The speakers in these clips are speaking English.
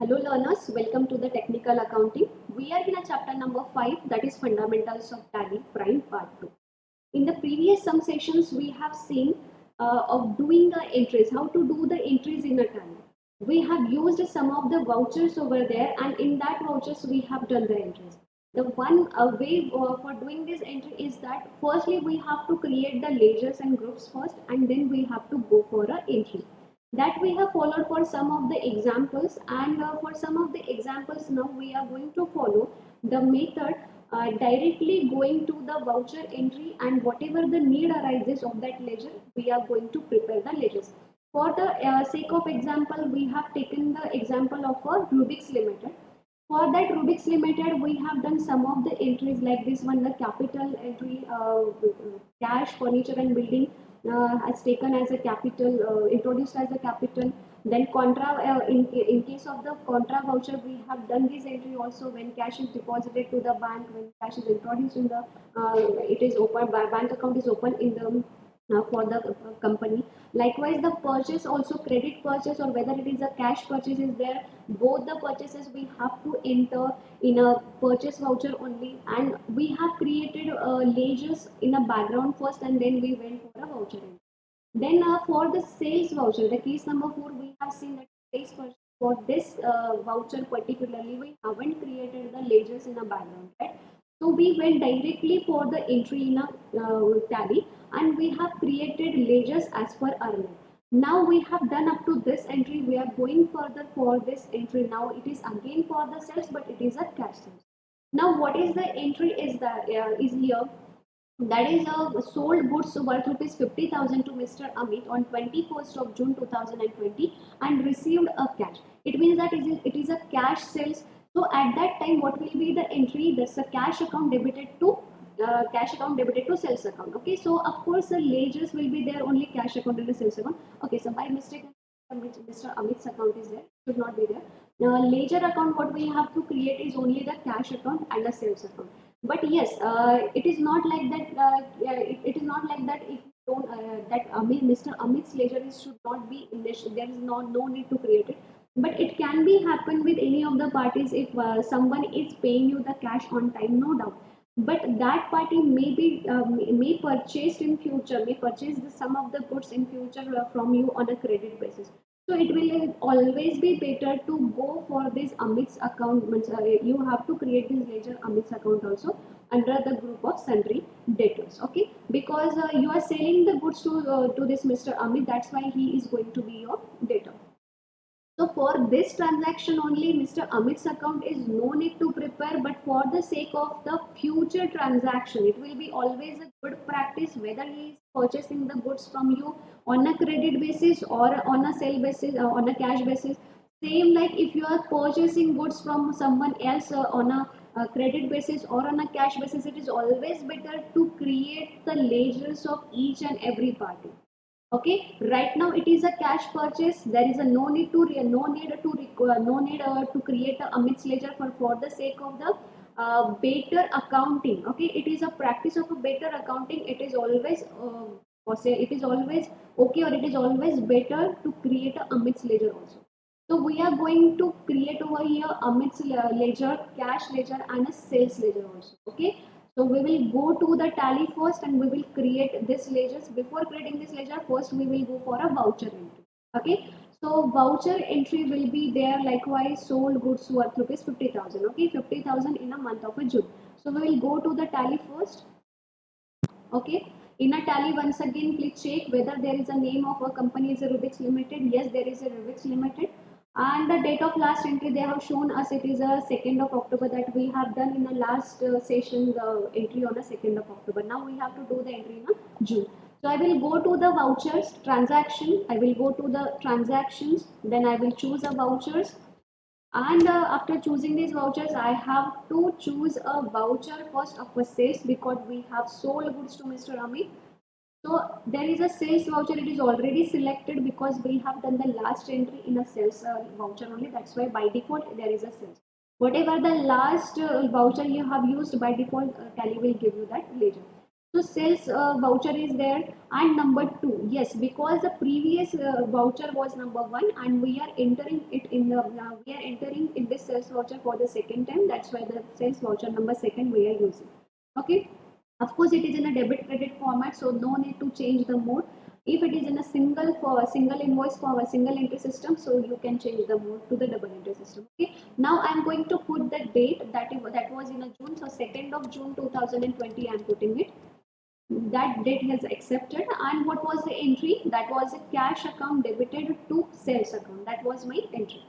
Hello learners, welcome to the technical accounting. We are in a chapter number 5, that is fundamentals of tally prime part 2. In the previous some sessions we have seen of doing the entries, how to do the entries in a tally. We have used some of the vouchers over there, and in that vouchers we have done the entries. The one way for doing this entry is that firstly we have to create the ledgers and groups first, and then we have to go for a entry. That we have followed for some of the examples, and for some of the examples now we are going to follow the method directly going to the voucher entry, and whatever the need arises of that ledger we are going to prepare the ledgers. For the sake of example, we have taken the example of a Rubik's Limited. For that Rubik's Limited, we have done some of the entries like this one, the capital entry, cash, furniture and building has taken as a capital, introduced as a capital. Then contra, in case of the contra voucher, we have done this entry also when cash is deposited to the bank, when cash is introduced in the, it is open, bank account is open in the for the company. Likewise, the purchase also, credit purchase or whether it is a cash purchase is there, both the purchases we have to enter in a purchase voucher only, and we have created ledgers in a background first, and then we went for a voucher entry. Then for the sales voucher, the case number 4, we have seen that sales purchase, for this voucher particularly, we haven't created the ledgers in a background, right? So we went directly for the entry in a tally, and we have created ledgers as per our need. Now we have done up to this entry. We are going further for this entry. Now it is again for the sales, but it is a cash sales. Now what is the entry is that is here, that is sold goods worth rupees 50,000 to Mr. Amit on 21st of June 2020 and received a cash. It means that it is a cash sales. So at that time, what will be the entry? That's a cash account debited to sales account. Okay, so of course the ledgers will be there only cash account and the sales account. Okay, so by mistake Mr. Amit's account is there, should not be there. Now ledger account, what we have to create is only the cash account and the sales account. But yes, it is not like that. It is not like that. If you don't, that Mr. Amit's ledger is should not be in this. There is no need to create it. But it can be happen with any of the parties if someone is paying you the cash on time, no doubt. But that party may purchase in future, may purchase some of the goods in future from you on a credit basis. So it will always be better to go for this Amit's account. You have to create this ledger Amit's account also under the group of sundry debtors. Okay, because you are selling the goods to this Mr. Amit. That's why he is going to be your debtor. So for this transaction only, Mr. Amit's account is no need to prepare, but for the sake of the future transaction, it will be always a good practice whether he is purchasing the goods from you on a credit basis or on a sale basis, on a cash basis. Same like if you are purchasing goods from someone else on a credit basis or on a cash basis, it is always better to create the ledgers of each and every party. Okay, right now it is a cash purchase. There is a no need to create a Amit's ledger for the sake of the better accounting. Okay, it is a practice of a better accounting. It is always it is always okay, or it is always better to create a Amit's ledger also. So we are going to create over here Amit's ledger, cash ledger, and a sales ledger also. Okay. So we will go to the tally first, and we will create this ledgers. Before creating this ledger, first we will go for a voucher entry. Okay. So voucher entry will be there, likewise sold goods worth rupees 50,000. Okay, 50,000 in a month of a June. So we will go to the tally first. Okay. In a tally, once again, please check whether there is a name of a company is a Rubik's Limited. Yes, there is a Rubik's Limited. And the date of last entry, they have shown us it is a 2nd of October, that we have done in the last session, the entry on the 2nd of October. Now we have to do the entry in June. So I will go to the vouchers transaction. I will go to the transactions. Then I will choose a vouchers. And after choosing these vouchers, I have to choose a voucher first of a sales, because we have sold goods to Mr. Amit. So there is a sales voucher. It is already selected because we have done the last entry in a sales voucher only. That's why by default there is a sales. Whatever the last voucher you have used, by default Tally will give you that later. So sales voucher is there, and number 2, yes, because the previous voucher was number 1 and we are entering it in the we are entering in this sales voucher for the second time. That's why the sales voucher number second we are using. Okay. Of course, it is in a debit credit format, so no need to change the mode. If it is in a single invoice for a single entry system, so you can change the mode to the double entry system. Okay. Now I am going to put the date that was in a June. So 2nd of June 2020 I am putting it. That date has accepted. And what was the entry? That was a cash account debited to sales account. That was my entry.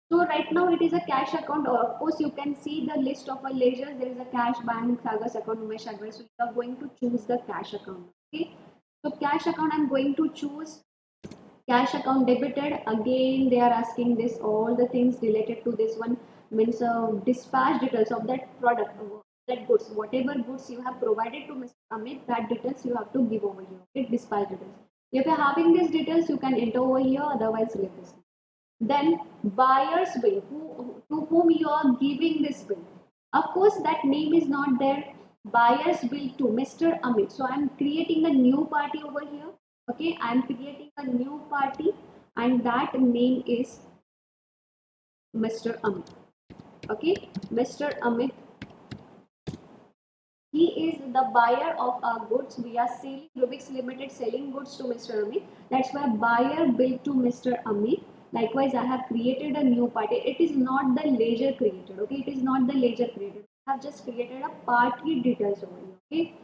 So right now it is a cash account. Of course, you can see the list of our ledgers. There is a cash, bank, Sagas account, Umesh Agrawal. So you are going to choose the cash account. Okay. So cash account, I'm going to choose cash account debited. Again, they are asking this all the things related to this one, means dispatch details of that product, that goods, whatever goods you have provided to Mr. Amit, that details you have to give over here. Okay, dispatch details. If you're having these details, you can enter over here. Otherwise, leave this. Then buyer's bill, to whom you are giving this bill. Of course, that name is not there. Buyer's bill to Mr. Amit. So I'm creating a new party over here. Okay, I'm creating a new party and that name is Mr. Amit. Okay, Mr. Amit. He is the buyer of our goods. We are selling Rubik's Limited selling goods to Mr. Amit. That's why buyer bill to Mr. Amit. Likewise, I have created a new party. It is not the ledger created. Okay, it is not the ledger created. I have just created a party details over here. Okay.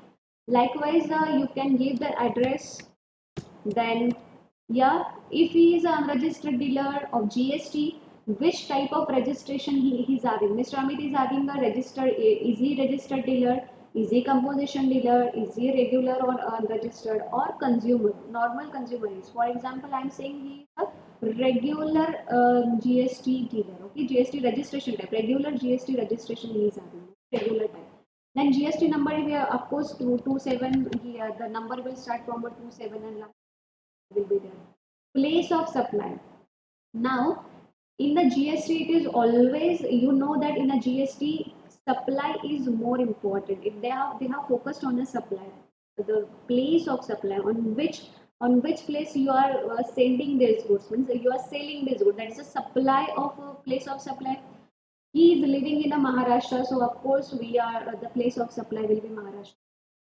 Likewise, you can give the address. Then, yeah, if he is a unregistered dealer of GST, which type of registration he is having? Mr. Amit is having a registered. Is he registered dealer? Is he composition dealer? Is he regular or unregistered or consumer? Normal consumer is. For example, I am saying he is a regular GST dealer. Okay, GST registration type. Regular GST registration he is having. Regular type. Then GST number, we are, of course, 227 here. The number will start from a 27 and last will be there. Place of supply. Now, in the GST, it is always, you know that in a GST, supply is more important. If they have focused on the supply, the place of supply, on which place you are sending these goods, means you are selling this good. That is a supply of a place of supply. He is living in a Maharashtra, so of course we are the place of supply will be Maharashtra.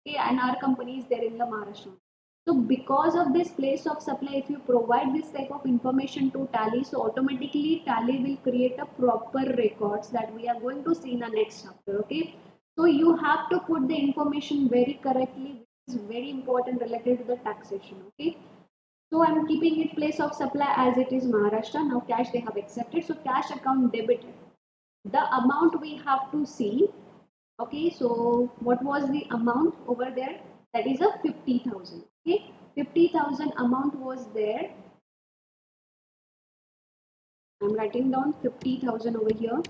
Okay, and our company is there in the Maharashtra. So because of this place of supply, if you provide this type of information to Tally, so automatically Tally will create a proper records that we are going to see in the next chapter. Okay, so you have to put the information very correctly, which is very important related to the taxation. Okay. So I'm keeping it place of supply as it is Maharashtra. Now cash they have accepted. So cash account debited. The amount we have to see. Okay, so what was the amount over there? That is a 50,000. Okay, 50,000 amount was there. I'm writing down 50,000 over here.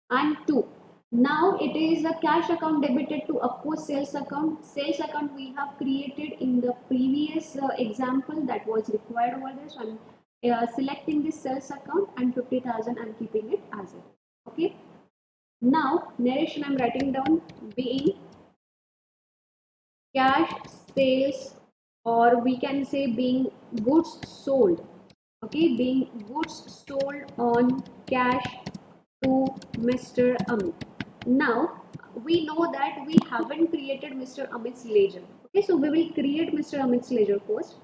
And 2. Now it is a cash account debited to, of course, sales account. Sales account we have created in the previous example that was required over there. So I'm selecting this sales account and 50,000 I'm keeping it as it. Okay. Now narration I'm writing down being cash sales, or we can say being goods sold. Okay, being goods sold on cash to Mr. Amit. Now we know that we haven't created Mr. Amit's ledger. Okay, so we will create Mr. Amit's ledger first.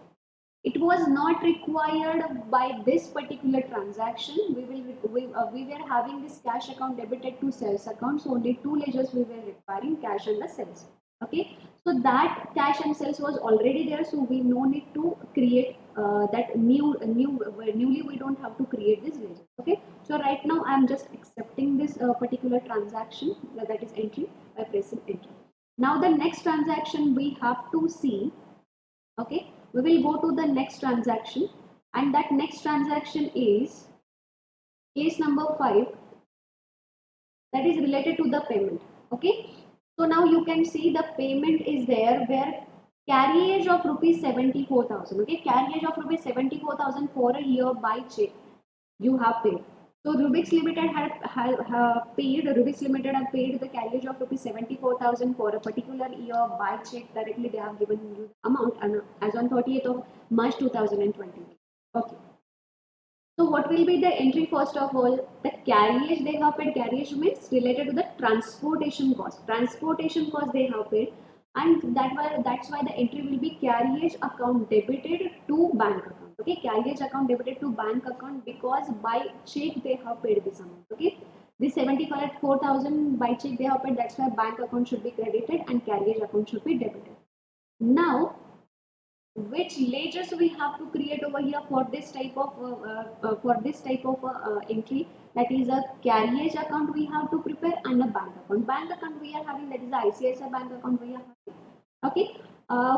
It was not required by this particular transaction. We were having this cash account debited to sales account, so only two ledgers we were requiring, cash and the sales. Okay, so that cash and sales was already there, so we no need to create that newly. We don't have to create this ledger. Okay, so right now I am just accepting this particular transaction, that is entry, by pressing enter. Now the next transaction we have to see. Okay, we will go to the next transaction, and that next transaction is case number 5, that is related to the payment. Okay, so now you can see the payment is there where carriage of rupees 74,000. Okay, carriage of rupees 74,000 for a year by check you have paid. So Rubix Limited had paid the carriage of rupees 74,000 for a particular year by check directly. They have given you the amount and as on 30th of March 2020. Okay. So what will be the entry first of all? The carriage they have paid. Carriage means related to the transportation cost. Transportation cost they have paid, and that's why the entry will be carriage account debited to bank account. Okay, carriage account debited to bank account because by check they have paid this amount. Okay, this 74,000 by check they have paid. That's why bank account should be credited and carriage account should be debited. Now which ledgers we have to create over here for this type of entry, that is a carriage account we have to prepare and a bank account we are having, that is the ICICI bank account we are having. Okay,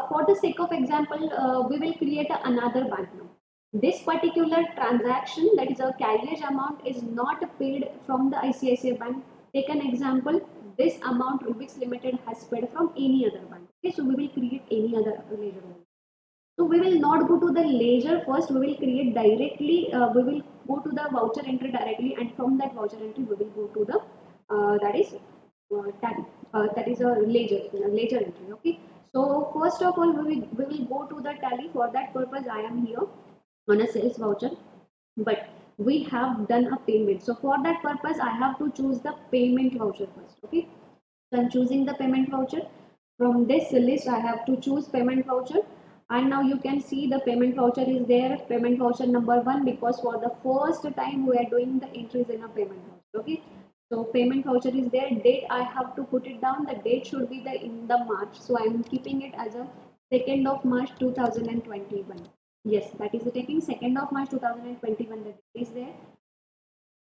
for the sake of example, we will create another bank now. This particular transaction, that is a carriage amount, is not paid from the ICICI bank. Take an example, this amount Rubix Limited has paid from any other bank. Okay, so we will create any other ledger. So we will not go to the ledger first, we will create directly, we will go to the voucher entry directly, and from that voucher entry we will go to the, that is tally, that is a ledger entry, okay. So first of all we will go to the tally. For that purpose I am here on a sales voucher, but we have done a payment. So for that purpose I have to choose the payment voucher first, okay. So I'm choosing the payment voucher. From this list I have to choose payment voucher, and now you can see the payment voucher is there, payment voucher number 1, because for the first time we are doing the entries in a payment voucher. Okay, so payment voucher is there. Date I have to put it down, the date should be the in the March, so I am keeping it as a 2nd of March 2021. Yes, that is taking 2nd of March 2021, the date is there.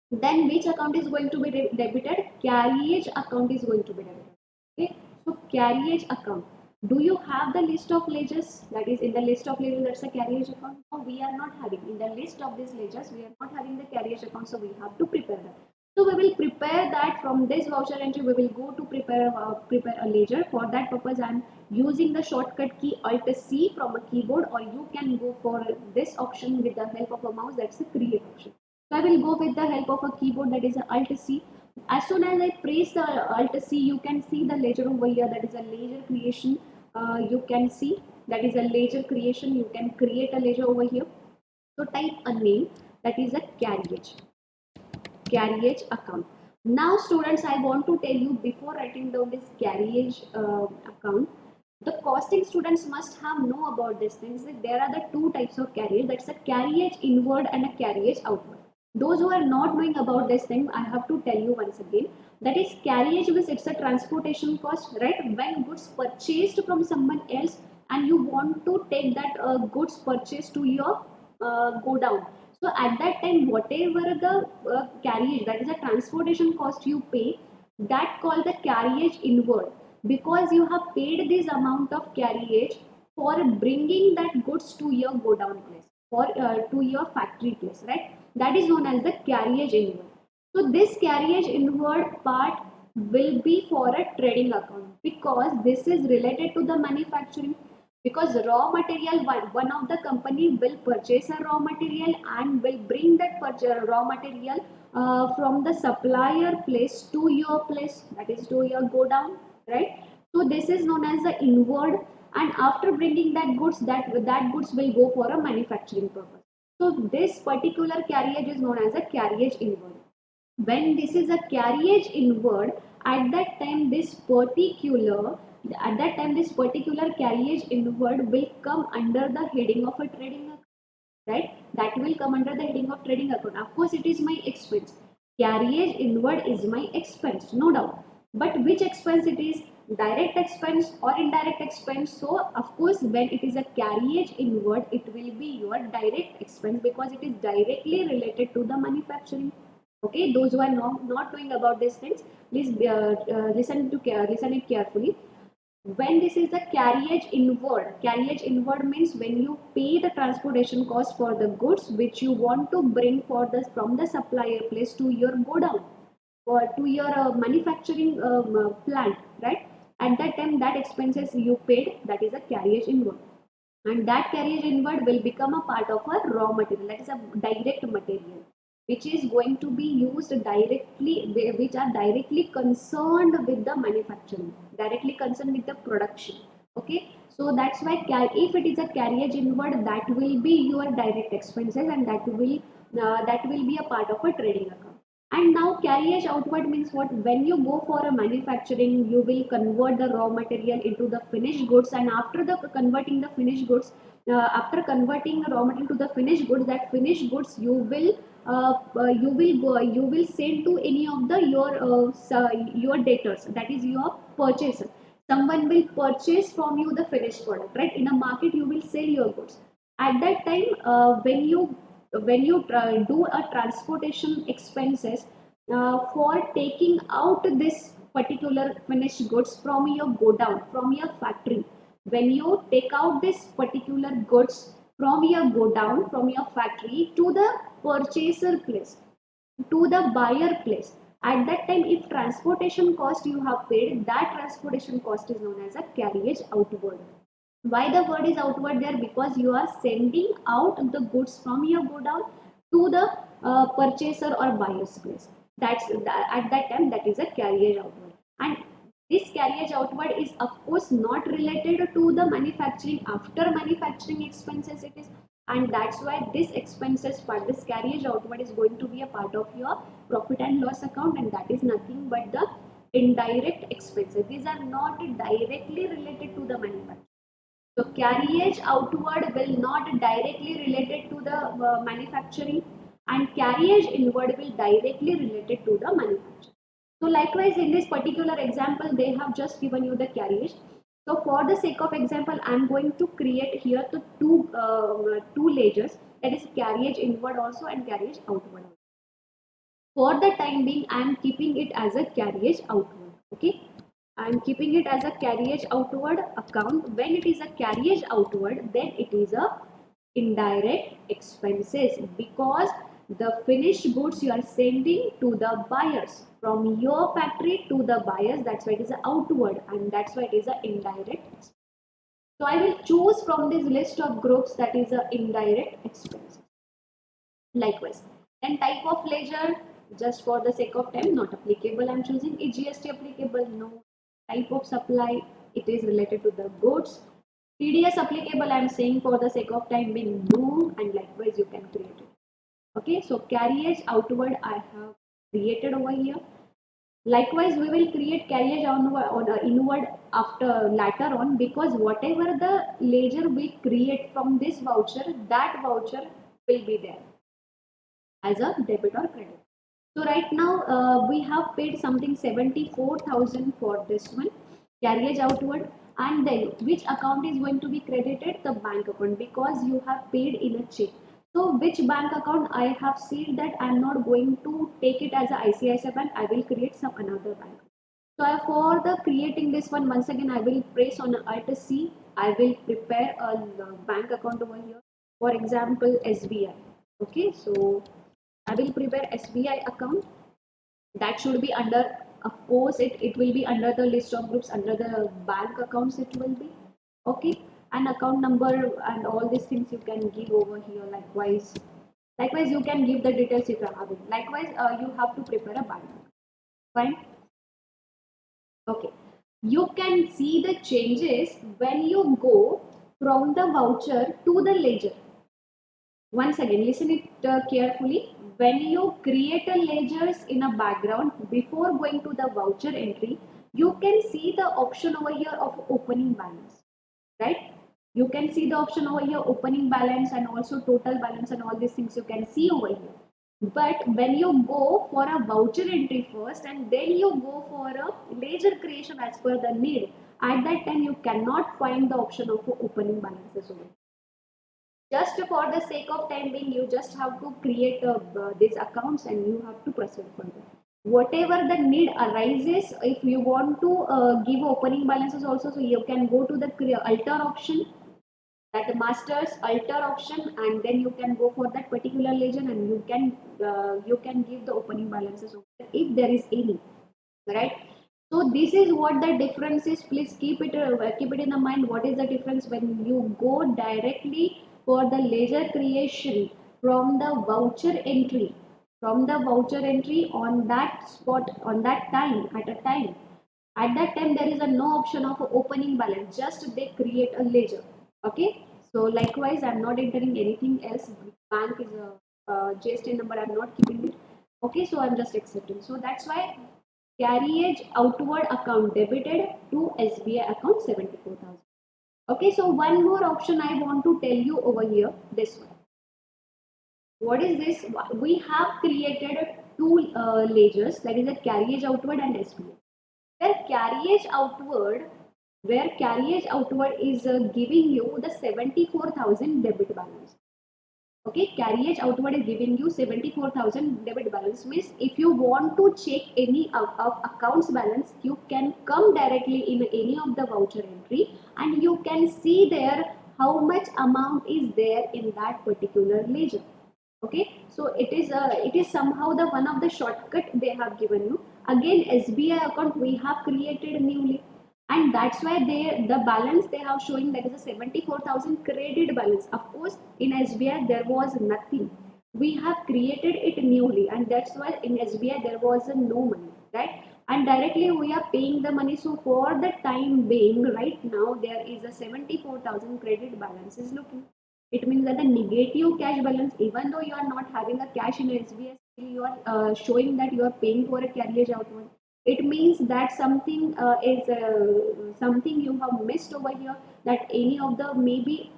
Then which account is going to be debited? Carriage account is going to be debited. Okay, so carriage account. Do you have the list of ledgers? That is in the list of ledgers, that's a carriage account. No, we are not having. In the list of these ledgers, we are not having the carriage account, so we have to prepare that. So we will prepare that from this voucher entry. We will go to prepare a ledger. For that purpose, I am using the shortcut key Alt C from a keyboard, or you can go for this option with the help of a mouse. That's the create option. So I will go with the help of a keyboard, that is a Alt C. As soon as I press the Alt C, you can see the ledger over here, that is a ledger creation. You can see that is a ledger creation. You can create a ledger over here. So type a name, that is a carriage account. Now students, I want to tell you, before writing down this carriage account, the costing students must have know about these things, that there are the two types of carriage, that's a carriage inward and a carriage outward. Those who are not knowing about this thing, I have to tell you once again, that is carriage means it's a transportation cost, right? When goods purchased from someone else and you want to take that goods purchased to your go down. So at that time, whatever the carriage, that is a transportation cost you pay, that called the carriage inward, because you have paid this amount of carriage for bringing that goods to your go down place or to your factory place, right? That is known as the carriage inward. So this carriage inward part will be for a trading account, because this is related to the manufacturing, because raw material, one of the company will purchase a raw material and will bring that raw material from the supplier place to your place, that is to your go down, right? So this is known as the inward, and after bringing that goods, that goods will go for a manufacturing purpose. So this particular carriage is known as a carriage inward. When this is a carriage inward, at that time this particular carriage inward will come under the heading of a trading account, right? That will come under the heading of trading account. Of course it is my expense, carriage inward is my expense, no doubt, but which expense it is, direct expense or indirect expense? So of course when it is a carriage inward, it will be your direct expense, because it is directly related to the manufacturing. Okay, those who are not knowing about these things, please listen it carefully. When this is a carriage inward means when you pay the transportation cost for the goods which you want to bring for the from the supplier place to your go down or to your manufacturing plant, right? At that time, that expenses you paid, that is a carriage inward, and that carriage inward will become a part of a raw material, that is a direct material. which is going to be used directly, which are directly concerned with the manufacturing, directly concerned with the production. Okay, so that's why if it is a carriage inward, that will be your direct expenses, and that will be a part of a trading account. And now carriage outward means what? When you go for a manufacturing, you will convert the raw material into the finished goods, and after the converting the finished goods, after converting raw material to the finished goods, that finished goods you will send to any of the your debtors, that is your purchaser. Someone will purchase from you the finished product, right? In a market you will sell your goods. At that time, when you do a transportation expenses for taking out this particular finished goods from your godown, from your factory, when you take out this particular goods from your godown, from your factory to the purchaser place, to the buyer place, at that time if transportation cost you have paid, that transportation cost is known as a carriage outward. Why the word is outward there? Because you are sending out the goods from your godown to the purchaser or buyer's place. At that time that is a carriage outward. And this carriage outward is of course not related to the manufacturing. After manufacturing expenses it is, and that's why this expenses part, this carriage outward is going to be a part of your profit and loss account, and that is nothing but the indirect expenses. These are not directly related to the manufacturing. So carriage outward will not directly related to the manufacturing, and carriage inward will directly related to the manufacturing. So likewise in this particular example they have just given you the carriage. So for the sake of example I am going to create here the two ledgers, that is carriage inward also and carriage outward. For the time being I am keeping it as a carriage outward. Okay, I am keeping it as a carriage outward account. When it is a carriage outward, then it is a indirect expenses, because the finished goods you are sending to the buyers from your factory to the buyers, that's why it is a outward, and that's why it is a indirect expense. So I will choose from this list of groups that is a indirect expense. Likewise, then type of ledger, just for the sake of time, not applicable. I'm choosing. Is GST applicable? No. Type of supply, it is related to the goods. TDS applicable, I'm saying for the sake of time being no, and likewise you can create it. Okay, so carriage outward I have created over here. Likewise, we will create carriage inward after later on, because whatever the ledger we create from this voucher, that voucher will be there as a debit or credit. So right now we have paid something 74,000 for this one, carriage outward, and then which account is going to be credited? The bank account, because you have paid in a check. So which bank account? I have seen that I am not going to take it as a ICICI bank, I will create some another bank. So for the creating this one, once again I will press on Alt C. I will prepare a bank account over here. For example, SBI. Okay, so I will prepare SBI account. That should be under, of course, it will be under the list of groups, under the bank accounts it will be. Okay, and account number and all these things you can give over here. Likewise you can give the details if you are having. Likewise you have to prepare a bank. Fine. Okay, you can see the changes when you go from the voucher to the ledger. Once again, listen it carefully. When you create a ledgers in a background, before going to the voucher entry, you can see the option over here of opening balance, right? You can see the option over here, opening balance, and also total balance, and all these things you can see over here. But when you go for a voucher entry first and then you go for a ledger creation as per the need, at that time you cannot find the option of opening balances over here. Just for the sake of time being, you just have to create these accounts and you have to proceed further. Whatever the need arises, if you want to give opening balances also, so you can go to the alter option, that masters alter option, and then you can go for that particular legend and you can give the opening balances if there is any, right? So this is what the difference is. Please keep it in the mind. What is the difference when you go directly for the ledger creation from the voucher entry from the voucher entry on that spot, on that time, at a time. At that time, there is a no option of opening balance, just they create a ledger. Okay. So likewise, I'm not entering anything else. Bank is a GST number, I'm not keeping it. Okay, so I'm just accepting. So that's why carriage outward account debited to SBI account 74,000. Okay, so one more option I want to tell you over here, this one. What is this? We have created two ledgers, that is a carriage outward and SBI. Where carriage outward, where carriage outward is giving you the 74,000 debit balance. Okay, carriage outward is giving you 74,000 debit balance. Means if you want to check any of accounts balance, you can come directly in any of the voucher entry and you can see there how much amount is there in that particular ledger. Okay, so it is somehow the one of the shortcut they have given you. Again, SBI account we have created newly, and that's why the balance they have showing, that is a 74,000 credit balance. Of course, in SBI there was nothing, we have created it newly, and that's why in SBI there was no money, right? And directly we are paying the money. So for the time being, right now there is a 74,000 credit balance is looking. It means that the negative cash balance, even though you are not having a cash in SBI, still you are showing that you are paying for a carriage outward. It means that something is something you have missed over here. That any of the, maybe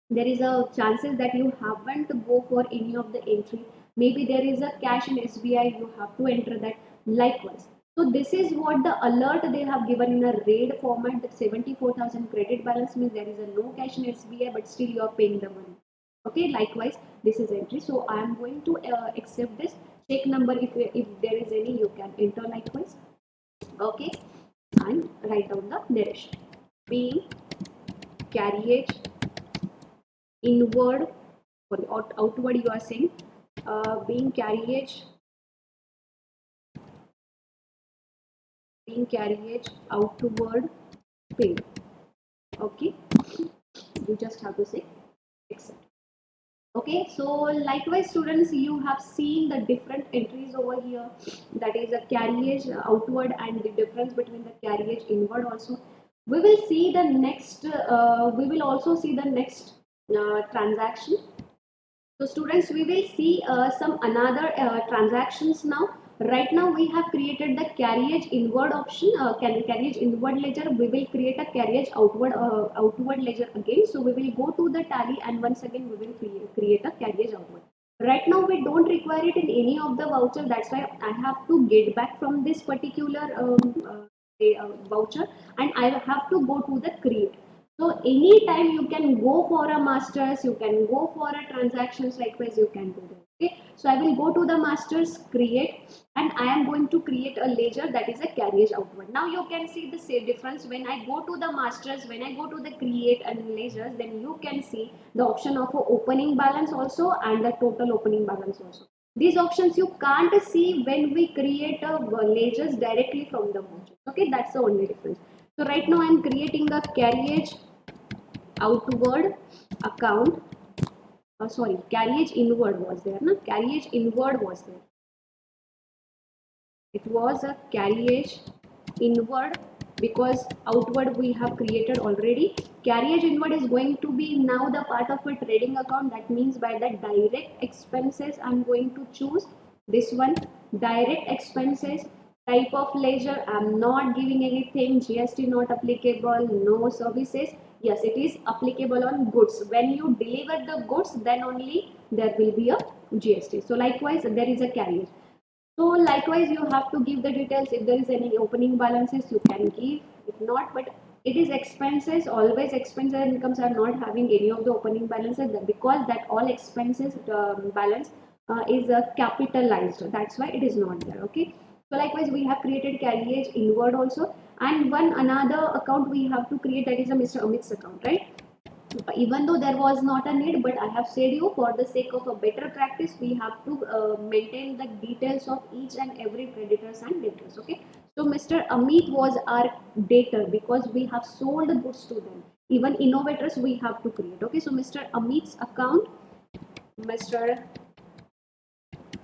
there is a chances that you haven't go for any of the entry. Maybe there is a cash in SBI, you have to enter that. Likewise, so this is what the alert they have given in a red format, that 74,000 credit balance means there is a no cash in SBI, but still you are paying the money. Okay, likewise, this is entry. So I am going to accept this. Check number, if there is any, you can enter likewise. Okay, and write down the narration. Being carriage inward, for the outward you are saying, being carriage outward paid. Okay, you just have to say accept. Okay, so likewise students, you have seen the different entries over here, that is a carriage outward and the difference between the carriage inward also. We will see the next, we will also see the next transaction. So students, we will see some another transactions now. Right now we have created the carriage inward option, carriage inward ledger. We will create a carriage outward ledger again. So we will go to the tally and once again we will create a carriage outward. Right now we don't require it in any of the voucher. That's why I have to get back from this particular voucher and I have to go to the create. So anytime you can go for a masters, you can go for a transactions, likewise you can do that. Okay, so I will go to the masters, create, and I am going to create a ledger, that is a carriage outward. Now you can see the same difference when I go to the masters, when I go to the create and ledgers, then you can see the option of opening balance also and the total opening balance also. These options you can't see when we create a ledgers directly from the voucher. Okay, that's the only difference. So right now I am creating a carriage outward account. Sorry, carriage inward was there. No, carriage inward was there. It was a carriage inward because outward we have created already. Carriage inward is going to be now the part of a trading account. That means by the direct expenses I'm going to choose this one, direct expenses. Type of ledger, I'm not giving anything, GST not applicable, no services. Yes, it is applicable on goods. When you deliver the goods, then only there will be a GST. So likewise, there is a carriage. So likewise, you have to give the details. If there is any opening balances, you can give. If not, but it is expenses. Always expenses and incomes are not having any of the opening balances, because that all expenses balance is capitalized. That's why it is not there. Okay. So likewise, we have created carriage inward also, and one another account we have to create, that is a Mr. Amit's account, right? Even though there was not a need, but I have said you, for the sake of a better practice, we have to maintain the details of each and every creditors and debtors. Okay, so Mr. Amit was our debtor because we have sold the goods to them. Even innovators we have to create. Okay, so Mr. Amit's account, Mr.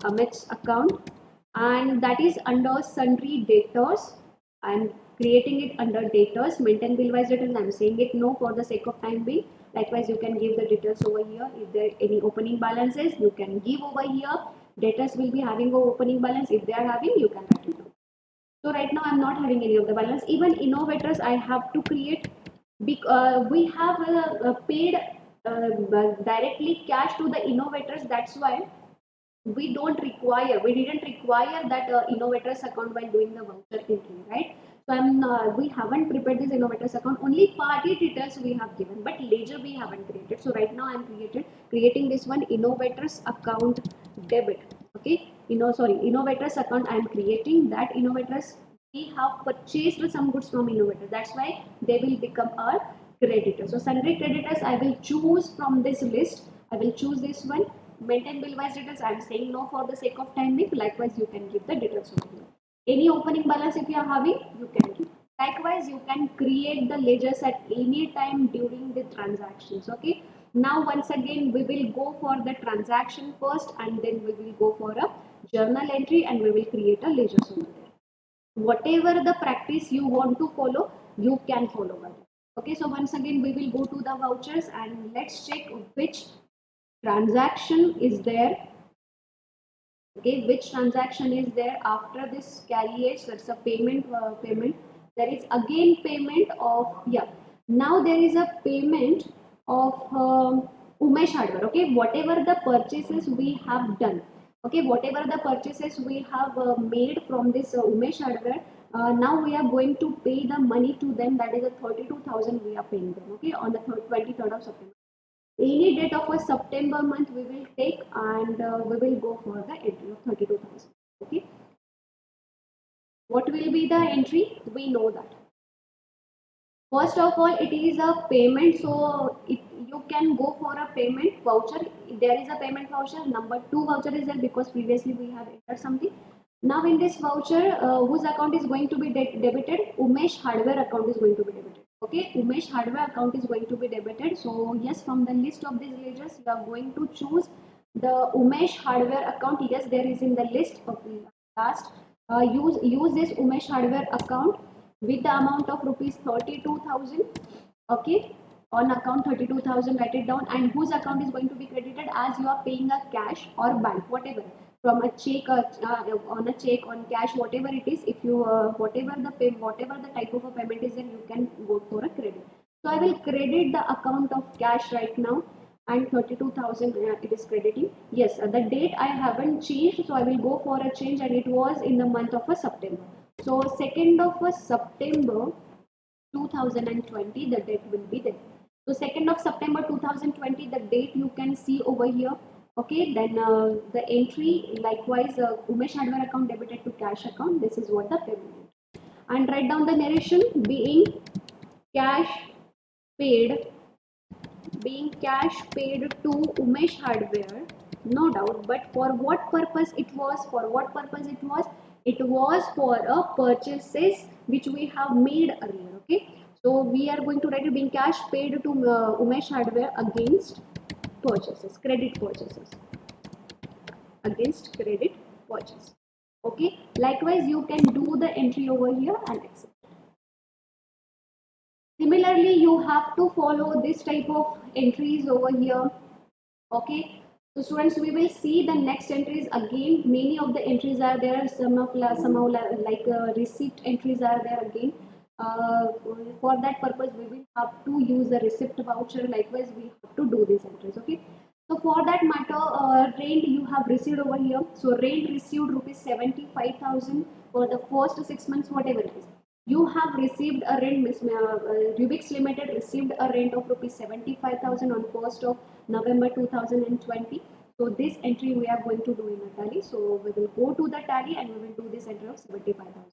Amit's account, and that is under sundry debtors. I'm creating it under debtors. Maintain bill wise debtors, I'm saying it no for the sake of time being. Likewise, you can give the details over here. If there are any opening balances, you can give over here. Debtors will be having a opening balance. If they are having, you can write it down. So right now I'm not having any of the balance. Even innovators I have to create. We have paid directly cash to the innovators. That's why we didn't require that innovators account while doing the voucher entry, right? So we haven't prepared this innovators account. Only party details we have given, but ledger we haven't created. So right now I'm creating this one, innovators account debit. Okay, innovators account. I'm creating that. Innovators, we have purchased some goods from innovators. That's why they will become our creditors. So sundry creditors, I will choose from this list. I will choose this one. Maintain bill wise details, I am saying no for the sake of time being. Likewise, you can give the details over here. Any opening balance if you are having, you can give. Likewise, you can create the ledgers at any time during the transactions. Okay. Now, once again, we will go for the transaction first, and then we will go for a journal entry, and we will create a ledger over there. Whatever the practice you want to follow, you can follow that. Okay. So once again, we will go to the vouchers and let's check which transaction is there. Okay, which transaction is there after this carriage? That's a payment. There is again payment of, yeah, now there is a payment of Umesh Hardware. Okay, whatever the purchases we have done, okay, whatever the purchases we have made from this Umesh Hardware, now we are going to pay the money to them. That is a 32,000 we are paying them. Okay, on the 23rd of September. Any date of a September month we will take, and we will go for the entry of 32,000. Okay. What will be the entry? We know that. First of all, it is a payment, so you can go for a payment voucher. There is a payment voucher. Number 2 voucher is there because previously we have entered something. Now in this voucher, whose account is going to be debited? Umesh Hardware account is going to be debited. Okay, Umesh Hardware account is going to be debited. So yes, from the list of these ledgers, you are going to choose the Umesh Hardware account. Yes, there is in the list of the last. Use this Umesh Hardware account with the amount of rupees 32,000. Okay, on account 32,000, write it down, and whose account is going to be credited as you are paying a cash or bank, whatever, from a check, on a check, on cash, whatever it is. If you whatever the type of a payment is, then you can go for a credit. So I will credit the account of cash right now, and 32,000 it is crediting. Yes, the date I haven't changed, so I will go for a change, and it was in the month of September. So 2nd of September 2020, the date will be there. So 2nd of September 2020, the date you can see over here. Okay, then the entry, likewise, Umesh Hardware account debited to cash account. This is what the payment is. And write down the narration, being cash paid to Umesh Hardware, no doubt. But for what purpose it was? It was for a purchases which we have made earlier. Okay, so we are going to write it, being cash paid to Umesh Hardware against purchases, credit purchases, against credit purchase. Okay, likewise you can do the entry over here and accept. Similarly, you have to follow this type of entries over here. Okay, so students, we will see the next entries again. Many of the entries are there. Somehow like receipt entries are there again. For that purpose, we will have to use the receipt voucher. Likewise, we have to do these entries. Okay. So for that matter, rent you have received over here. So rent received rupees 75,000 for the first 6 months, whatever it is. You have received a rent, Rubix Limited received a rent of rupees 75,000 on 1st of November 2020. So this entry we are going to do in a tally. So we will go to the tally and we will do this entry of 75,000.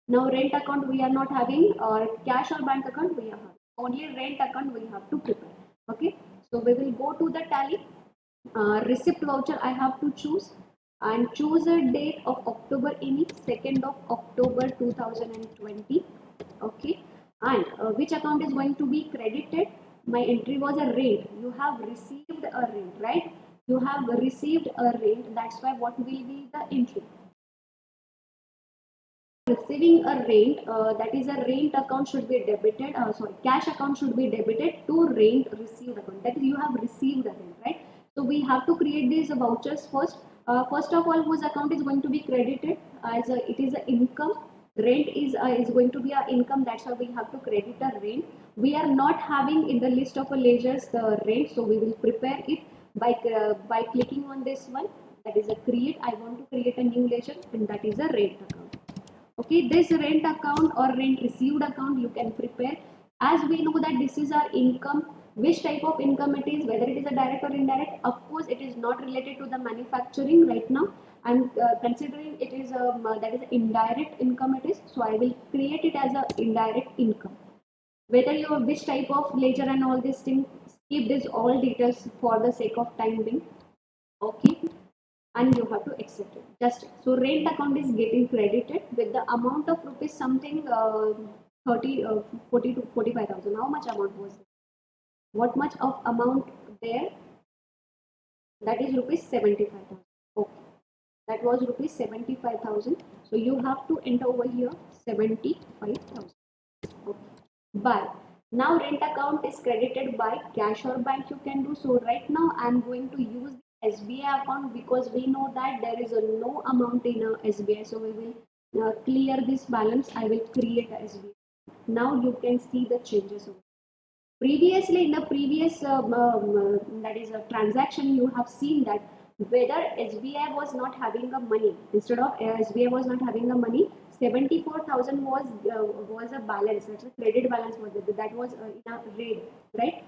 Now rent account we are not having, or cash or bank account we are having. Only rent account we have to prepare. Okay. So we will go to the tally. Receipt voucher I have to choose, and choose a date of October any 2nd of October 2020. Okay, and which account is going to be credited? My entry was a rent. You have received a rent, right? You have received a rent, that's why what will be the entry? Receiving a rent, that is a rent account should be debited, cash account should be debited to rent received account. That is, you have received a rent, right? So we have to create these vouchers first. First of all, whose account is going to be credited as it is an income. Rent is going to be our income. That's why we have to credit a rent. We are not having in the list of ledgers the rent, so we will prepare it by clicking on this one. That is a create. I want to create a new ledger, and that is a rent account. Okay, this rent account or rent received account you can prepare, as we know that this is our income. Which type of income it is, whether it is a direct or indirect? Of course it is not related to the manufacturing right now. I'm considering it is that is indirect income it is, so I will create it as a indirect income. Whether you which type of ledger and all these things, skip this all details for the sake of time being. Okay, and you have to accept it. Just so rent account is getting credited with the amount of rupees something 30 40 to 45,000. How much amount was it? What much of amount there? That is rupees 75,000. Okay, that was rupees 75,000. So you have to enter over here 75,000. Okay. But now rent account is credited by cash or bank you can do. So right now I'm going to use the SBI account because we know that there is a no amount in a SBI. So we will clear this balance. I will create a SBI. Now you can see the changes. Previously, in the previous that is a transaction, you have seen that whether SBI was not having a money, instead of SBI was not having a money, 74,000 was a balance. That's a credit balance was it. That was in a red, right?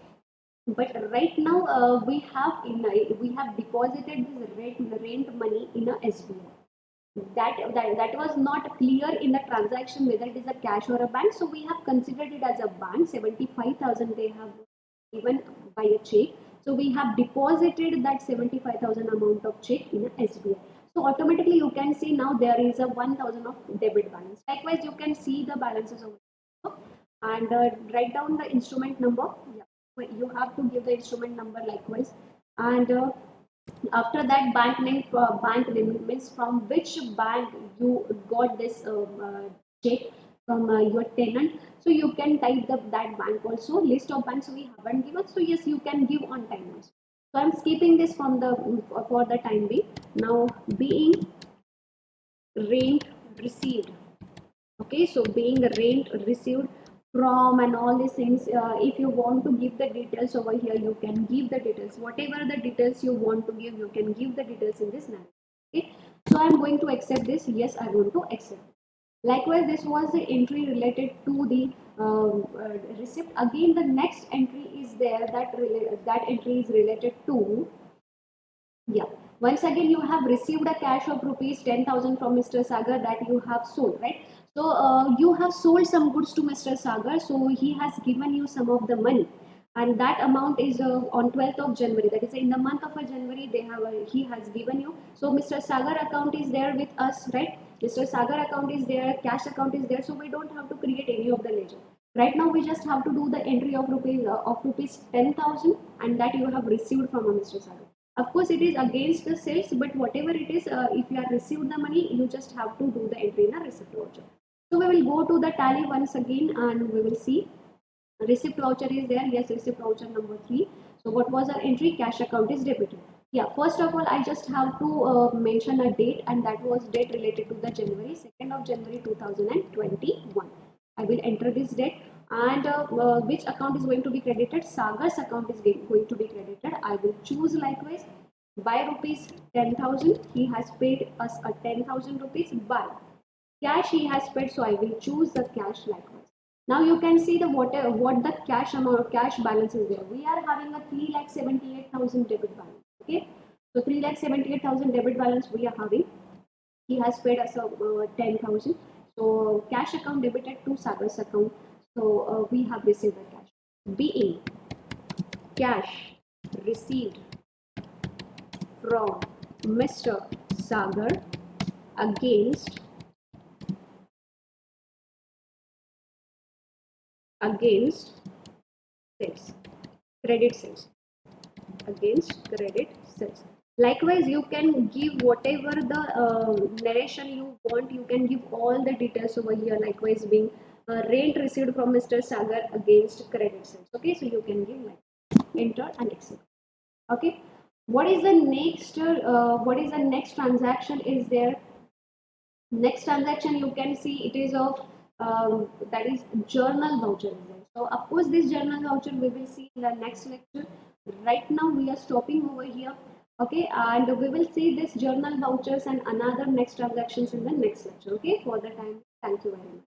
But right now we have deposited this rent money in a SBI. That was not clear in the transaction whether it is a cash or a bank, so we have considered it as a bank. 75,000 they have given by a check, so we have deposited that 75,000 amount of check in a SBI. So automatically you can see now there is a 1,000 of debit balance. Likewise you can see the balances over here and write down the instrument number. Yeah, you have to give the instrument number likewise. And after that, bank name means from which bank you got this check from your tenant. So you can type that bank also. List of banks we haven't given, so yes, you can give on time also. So I'm skipping this from the for the time being. Now being rent received. Okay, so being rent received from and all these things, if you want to give the details over here, you can give the details. Whatever the details you want to give, you can give the details in this manner. Okay, so I'm going to accept this. Yes, I want to accept. Likewise, this was the entry related to the receipt. Again, the next entry is there, that entry is related to, yeah. Once again, you have received a cash of rupees 10,000 from Mr. Sagar that you have sold, right? So you have sold some goods to Mr. Sagar. So he has given you some of the money, and that amount is on 12th of January. That is in the month of January. He has given you. So Mr. Sagar account is there with us, right? Mr. Sagar account is there. Cash account is there. So we don't have to create any of the ledger. Right now, we just have to do the entry of rupees 10,000, and that you have received from Mr. Sagar. Of course, it is against the sales, but whatever it is, if you have received the money, you just have to do the entry in a receipt voucher. So we will go to the tally once again and we will see receipt voucher is there. Yes, receipt voucher number 3. So what was our entry? Cash account is debited. Yeah, first of all, I just have to mention a date, and that was date related to the January, 2nd of January 2021. I will enter this date, and which account is going to be credited? Sagar's account is going to be credited. I will choose likewise by rupees 10,000. He has paid us a 10,000 rupees. By cash he has paid, so I will choose the cash likewise. Now you can see the what the cash amount, cash balance is there. We are having a 3,78,000 debit balance. Okay, so 3,78,000 debit balance we are having. He has paid us 10,000. So cash account debited to Sagar's account. So we have received the cash. Being cash received from Mr. Sagar against sales, credit sales. against credit sales. Likewise, you can give whatever the narration you want. You can give all the details over here. Likewise, being rent received from Mr. Sagar against credit sales. Okay, so you can give like enter and exit. Okay, what is the next? What is the next transaction? Is there next transaction? You can see it is of that is journal voucher. So of course, this journal voucher we will see in the next lecture. Right now we are stopping over here. Okay, and we will see this journal vouchers and another next transactions in the next lecture. Okay, for the time, thank you very much.